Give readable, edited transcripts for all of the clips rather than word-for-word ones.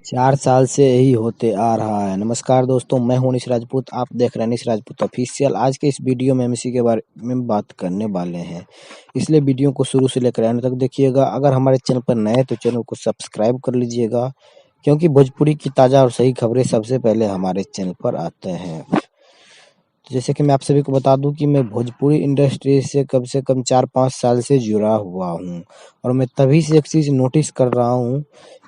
4 साल से यही होते आ रहा है। नमस्कार दोस्तों, मैं हूं निश राजपूत। आप देख रहे हैं निश राजपूत ऑफिशियल। आज के इस वीडियो में हम इसी के बारे में बात करने वाले हैं, इसलिए वीडियो को शुरू से लेकर अंत तक देखिएगा। अगर हमारे चैनल पर नए हैं तो चैनल को सब्सक्राइब कर लीजिएगा, क्योंकि भोजपुरी की ताज़ा और सही खबरें सबसे पहले हमारे चैनल पर आते हैं। तो जैसे कि मैं आप सभी को बता दूं कि मैं भोजपुरी इंडस्ट्री से कम 4-5 साल से जुड़ा हुआ हूं, और मैं तभी से एक चीज़ नोटिस कर रहा हूं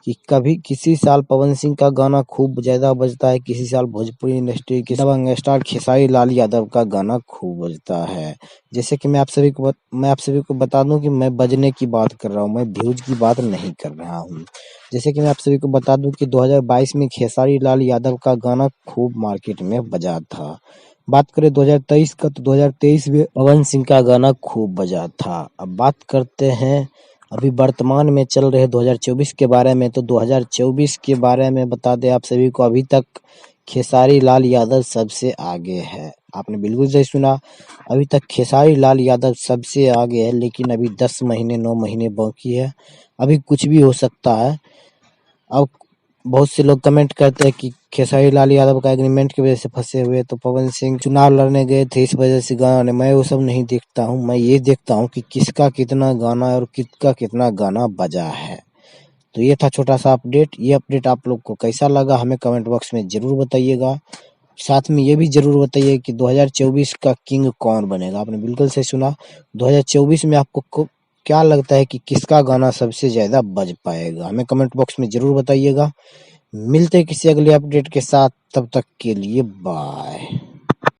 कि कभी किसी साल पवन सिंह का गाना खूब ज़्यादा बजता है, किसी साल भोजपुरी इंडस्ट्री के दबंग स्टार खेसारी लाल यादव का गाना खूब बजता है। जैसे कि मैं आप सभी को बता दूं कि मैं बजने की बात कर रहा हूं, मैं व्यूज़ की बात नहीं कर रहा हूं। जैसे कि मैं आप सभी को बता दूं कि 2022 में खेसारी लाल यादव का गाना खूब मार्केट में बजा था। बात करें 2023 का, तो 2023 में पवन सिंह का गाना खूब बजा था। अब बात करते हैं अभी वर्तमान में चल रहे 2024 के बारे में। तो 2024 के बारे में बता दें आप सभी को, अभी तक खेसारी लाल यादव सबसे आगे है। आपने बिल्कुल सही सुना, अभी तक खेसारी लाल यादव सबसे आगे है, लेकिन अभी 10 महीने 9 महीने बाकी है, अभी कुछ भी हो सकता है। अब बहुत से लोग कमेंट करते हैं कि खेसारी लाल यादव का एग्रीमेंट की वजह से फंसे हुए, तो पवन सिंह चुनाव लड़ने गए थे इस वजह से गाना नहीं। मैं वो सब नहीं देखता हूँ, मैं ये देखता हूँ कि किसका कितना गाना है और किसका कितना गाना बजा है। तो ये था छोटा सा अपडेट। ये अपडेट आप लोग को कैसा लगा हमें कमेंट बॉक्स में जरूर बताइएगा। साथ में ये भी जरूर बताइए कि 2024 का किंग कौन बनेगा। आपने बिल्कुल सही सुना, 2024 में आपको क्या लगता है कि किसका गाना सबसे ज्यादा बज पाएगा, हमें कमेंट बॉक्स में जरूर बताइएगा। मिलते हैं किसी अगले अपडेट के साथ, तब तक के लिए बाय।